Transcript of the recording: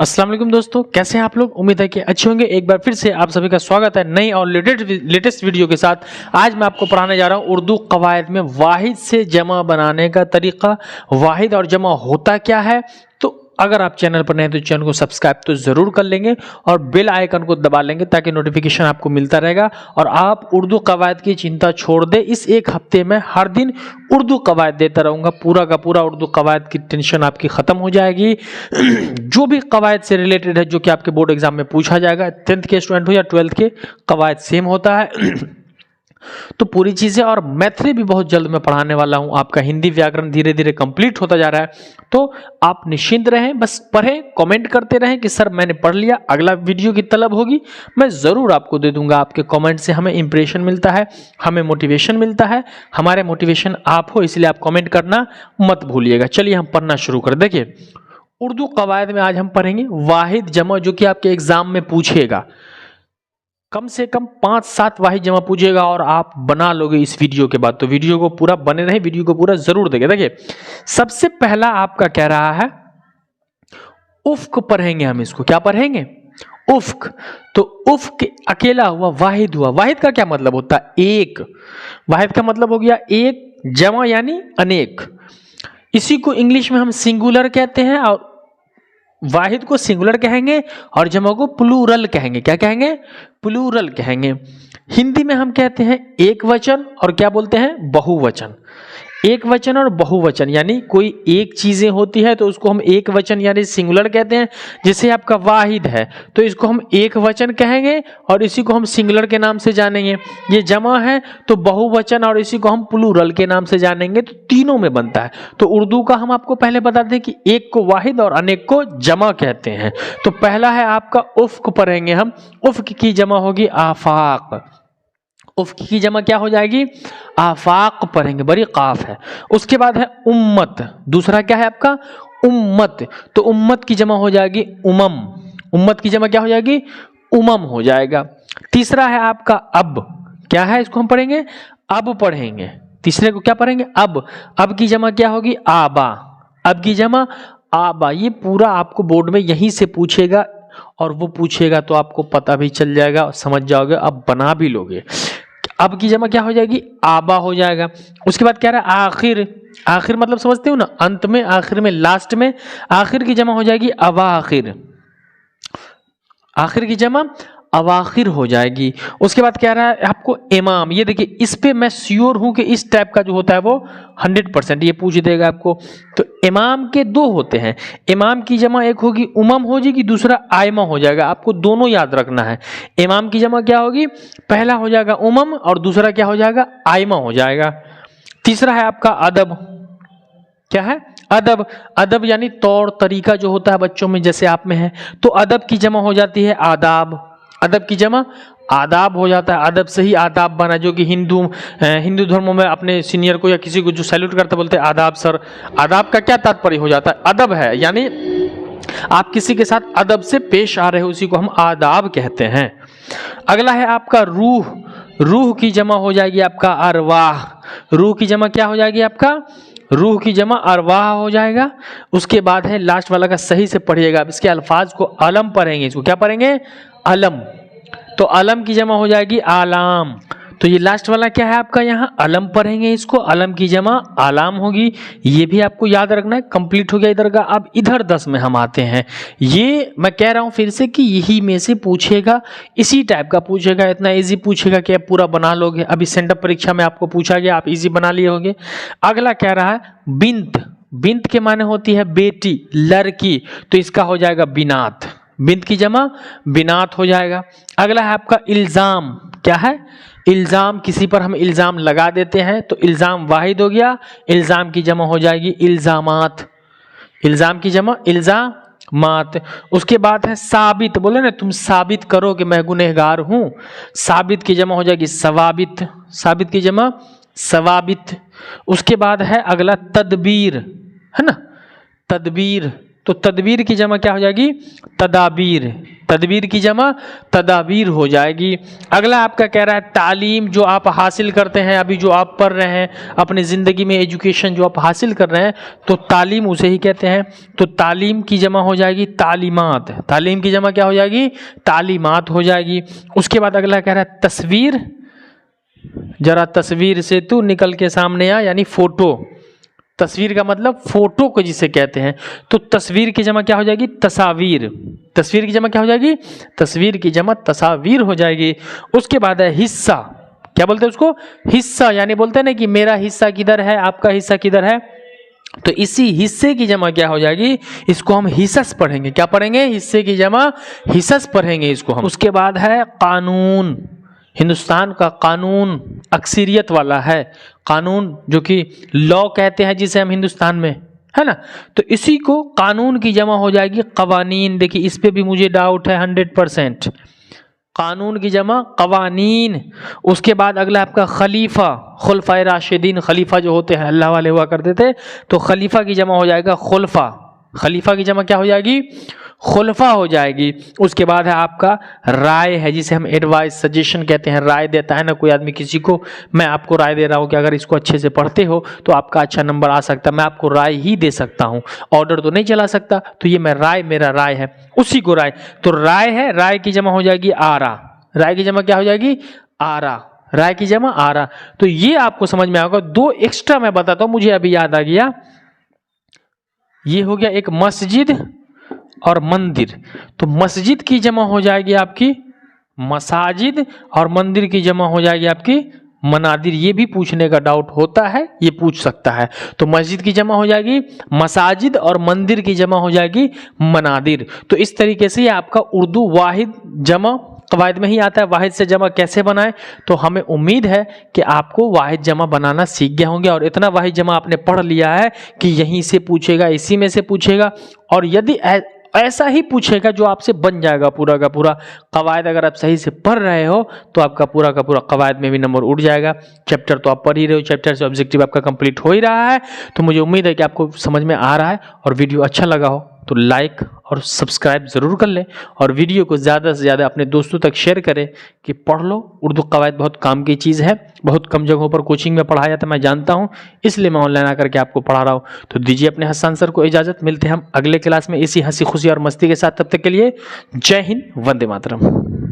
अस्सलाम वालेकुम दोस्तों, कैसे हैं आप लोग। उम्मीद है कि अच्छे होंगे। एक बार फिर से आप सभी का स्वागत है नई और लेटेस्ट वीडियो के साथ। आज मैं आपको पढ़ाने जा रहा हूं उर्दू कवायद में वाहिद से जमा बनाने का तरीका। वाहिद और जमा होता क्या है। तो अगर आप चैनल पर नए हैं तो चैनल को सब्सक्राइब तो जरूर कर लेंगे और बेल आइकन को दबा लेंगे ताकि नोटिफिकेशन आपको मिलता रहेगा और आप उर्दू कवायद की चिंता छोड़ दें। इस एक हफ्ते में हर दिन उर्दू कवायद देता रहूंगा। पूरा का पूरा उर्दू कवायद की टेंशन आपकी खत्म हो जाएगी। जो भी कवायद से रिलेटेड है, जो कि आपके बोर्ड एग्जाम में पूछा जाएगा, 10th के स्टूडेंट हो या 12th के, कवायद सेम होता है। तो पूरी चीजें और मैथ्री भी बहुत जल्द मैं पढ़ाने वाला हूं। आपका हिंदी व्याकरण धीरे धीरे कंप्लीट होता जा रहा है, तो आप निश्चिंत रहें, बस पढ़ें, कमेंट करते रहें कि सर मैंने पढ़ लिया। अगला वीडियो की तलब होगी, मैं जरूर आपको दे दूंगा। आपके कमेंट से हमें इंप्रेशन मिलता है, हमें मोटिवेशन मिलता है। हमारे मोटिवेशन आप हो, इसलिए आप कमेंट करना मत भूलिएगा। चलिए हम पढ़ना शुरू करें। देखिए, उर्दू कवायद में आज हम पढ़ेंगे वाहिद जमा, जो कि आपके एग्जाम में पूछेगा। कम से कम 5-7 वाहिद जमा पूछेगा और आप बना लोगे इस वीडियो के बाद। तो वीडियो को पूरा बने रहे, वीडियो को पूरा जरूर देखें। देखिए, सबसे पहला आपका कह रहा है उफ्क पढ़ेंगे हम। इसको क्या पढ़ेंगे? उफ्क। तो उफ्क अकेला हुआ, वाहिद हुआ। वाहिद का क्या मतलब होता है? एक। वाहिद का मतलब हो गया एक, जमा यानी अनेक। इसी को इंग्लिश में हम सिंगुलर कहते हैं और वाहिद को सिंगुलर कहेंगे और जमा को प्लूरल कहेंगे। क्या कहेंगे? प्लूरल कहेंगे। हिंदी में हम कहते हैं एक वचन और क्या बोलते हैं? बहुवचन। एक वचन और बहुवचन यानी कोई एक चीजें होती है तो उसको हम एक वचन यानी सिंगुलर कहते हैं। जैसे आपका वाहिद है तो इसको हम एक वचन कहेंगे और इसी को हम सिंगुलर के नाम से जानेंगे। ये जमा है तो बहुवचन और इसी को हम प्लूरल के नाम से जानेंगे। तो तीनों में बनता है। तो उर्दू का हम आपको पहले बता दें कि एक को वाहिद और अनेक को जमा कहते हैं। तो पहला है आपका उफ्क पढ़ेंगे हम। उफ्क की जमा होगी आफाक। उफ्क की जमा क्या हो जाएगी? आफाक पढ़ेंगे, बड़ी काफ है। उसके बाद है उम्मत। दूसरा क्या है आपका? उम्मत। तो उम्मत की जमा हो जाएगी उमम। उम्मत की जमा क्या हो जाएगी? उमम हो जाएगा। तीसरा है आपका अब। क्या है? इसको हम पढ़ेंगे अब पढ़ेंगे। तीसरे को क्या पढ़ेंगे? अब। अब की जमा क्या होगी? आबा। अब की जमा आबा। ये पूरा आपको बोर्ड में यहीं से पूछेगा और वो पूछेगा तो आपको पता भी चल जाएगा, समझ जाओगे, अब बना भी लोगे। अब की जमा क्या हो जाएगी? आबा हो जाएगा। उसके बाद क्या रहा? आखिर। आखिर मतलब समझते हो ना, अंत में, आखिर में, लास्ट में। आखिर की जमा हो जाएगी अवाखिर। आखिर की जमा अवाखिर हो जाएगी। उसके बाद क्या रहा है आपको? इमाम। ये देखिए, इस पे मैं श्योर हूं कि इस टाइप का जो होता है वो 100% ये पूछ देगा आपको। तो इमाम के दो होते हैं। इमाम की जमा एक होगी उमम हो जाएगी, दूसरा आयमा हो जाएगा। आपको दोनों याद रखना है। इमाम की जमा क्या होगी? पहला हो जाएगा उमम और दूसरा क्या हो जाएगा? आयमा हो जाएगा। तीसरा है आपका अदब। क्या है? अदब। अदब यानी तौर तरीका जो होता है बच्चों में, जैसे आप में है। तो अदब की जमा हो जाती है आदाब। अदब की जमा आदाब हो जाता है। अदब से ही आदाब बना, जो कि हिंदू धर्मों में अपने सीनियर को या किसी को जो सैल्यूट करते बोलते हैं आदाब सर। आदाब का क्या तात्पर्य हो जाता है? अदब है यानी आप किसी के साथ अदब से पेश आ रहे हो, उसी को हम आदाब कहते हैं। अगला है आपका रूह। रूह की जमा हो जाएगी आपका अरवाह। रूह की जमा क्या हो जाएगी आपका? रूह की जमा अरवाह हो जाएगा। उसके बाद है लास्ट वाला का सही से पढ़िएगा। अब इसके अल्फाज को अलम पढ़ेंगे। इसको क्या पढ़ेंगे? अलम। तो अलम की जमा हो जाएगी आलाम। तो ये लास्ट वाला क्या है आपका? यहाँ अलम पढ़ेंगे। इसको अलम की जमा आलाम होगी। ये भी आपको याद रखना है। कंप्लीट हो गया इधर का। अब इधर 10 में हम आते हैं। ये मैं कह रहा हूं फिर से कि यही में से पूछेगा, इसी टाइप का पूछेगा। इतना इजी पूछेगा कि आप पूरा बना लोगे। अभी सेंटर परीक्षा में आपको पूछा गया, आप इजी बना लिए होंगे। अगला कह रहा है बिंत। बिंत के माने होती है बेटी, लड़की। तो इसका हो जाएगा बिनात। बिंत की जमा बिनात हो जाएगा। अगला है आपका इल्जाम। क्या है? इल्जाम। किसी पर हम इल्जाम लगा देते हैं तो इल्जाम वाहिद हो गया। इल्जाम की जमा हो जाएगी इल्जामात। इल्जाम की जमा इल्जामात। उसके बाद है साबित। बोले ना, तुम साबित करो कि मैं गुनहगार हूं। साबित की जमा हो जाएगी सवाबित। साबित की जमा सवाबित। उसके बाद है अगला तदबीर, है ना, तदबीर। तो तदबीर की जमा क्या हो जाएगी? तदाबीर। तदबीर की जमा तदाबीर हो जाएगी। अगला आपका कह रहा है तालीम, जो आप हासिल करते हैं, अभी जो आप पढ़ रहे हैं अपनी ज़िंदगी में, एजुकेशन जो आप हासिल कर रहे हैं, तो तालीम उसे ही कहते हैं। तो तालीम की जमा हो जाएगी तालीमात, तालीम की जमा क्या हो जाएगी? तालीमात हो जाएगी। उसके बाद अगला कह रहा है तस्वीर, जरा तस्वीर से तू निकल के सामने आ, यानी फोटो। तस्वीर का मतलब फोटो को जिसे कहते हैं, तो तस्वीर की जमा क्या हो जाएगी? तस्वीर। तस्वीर की जमा क्या हो जाएगी? तस्वीर की जमा तस्वीर हो जाएगी। उसके बाद है हिस्सा, क्या बोलते हैं उसको? हिस्सा, यानी बोलते हैं ना कि मेरा हिस्सा किधर है, आपका हिस्सा किधर है, तो इसी हिस्से की जमा क्या हो जाएगी? इसको हम हिस्स पढ़ेंगे। क्या पढ़ेंगे? हिस्से की जमा हिस्स पढ़ेंगे इसको हम। उसके बाद है कानून, हिंदुस्तान का कानून अक्सरियत वाला है, कानून जो कि लॉ कहते हैं जिसे हम हिंदुस्तान में, है ना, तो इसी को कानून की जमा हो जाएगी कवानीन। देखिए इस पे भी मुझे डाउट है 100%, कानून की जमा कवानीन। उसके बाद अगला आपका खलीफा, खुलफाए राशिदीन, खलीफा जो होते हैं अल्लाह वाले हुआ करते थे, तो खलीफा की जमा हो जाएगा खुलफा। खलीफा की जमा क्या हो जाएगी? खुलफा हो जाएगी। उसके बाद है आपका राय है, जिसे हम एडवाइस सजेशन कहते हैं, राय देता है ना कोई आदमी किसी को, मैं आपको राय दे रहा हूँ कि अगर इसको अच्छे से पढ़ते हो तो आपका अच्छा नंबर आ सकता है, मैं आपको राय ही दे सकता हूँ, ऑर्डर तो नहीं चला सकता, तो ये मैं राय, मेरा राय है, उसी को राय। तो राय है, राय की जमा हो जाएगी आरा। राय की जमा क्या हो जाएगी? आरा। राय की जमा आरा। तो ये आपको समझ में आएगा। दो एक्स्ट्रा मैं बताता हूँ, मुझे अभी याद आ गया। ये हो गया एक मस्जिद और मंदिर, तो मस्जिद की जमा हो जाएगी आपकी मसाजिद और मंदिर की जमा हो जाएगी आपकी मनादिर। ये भी पूछने का डाउट होता है, ये पूछ सकता है। तो मस्जिद की जमा हो जाएगी मसाजिद और मंदिर की जमा हो जाएगी मनादिर। तो इस तरीके से ये आपका उर्दू वाहिद जमा कवायद में ही आता है। वाहिद से जमा कैसे बनाएं, तो हमें उम्मीद है कि आपको वाहिद जमा बनाना सीख गए होंगे और इतना वाहिद जमा आपने पढ़ लिया है कि यहीं से पूछेगा, इसी में से पूछेगा, और यदि ऐसा ही पूछेगा जो आपसे बन जाएगा पूरा का पूरा कवायद। अगर आप सही से पढ़ रहे हो तो आपका पूरा का पूरा कवायद में भी नंबर उठ जाएगा। चैप्टर तो आप पढ़ ही रहे हो, चैप्टर से ऑब्जेक्टिव आपका कंप्लीट हो ही रहा है। तो मुझे उम्मीद है कि आपको समझ में आ रहा है, और वीडियो अच्छा लगा हो तो लाइक और सब्सक्राइब ज़रूर कर लें, और वीडियो को ज़्यादा से ज़्यादा अपने दोस्तों तक शेयर करें कि पढ़ लो। उर्दू कवायद बहुत काम की चीज़ है, बहुत कम जगहों पर कोचिंग में पढ़ाया जाता है, मैं जानता हूँ, इसलिए मैं ऑनलाइन आकर के आपको पढ़ा रहा हूँ। तो दीजिए अपने हसन सर को इजाज़त, मिलते हैं हम अगले क्लास में इसी हंसी खुशी और मस्ती के साथ। तब तक के लिए जय हिंद, वंदे मातरम।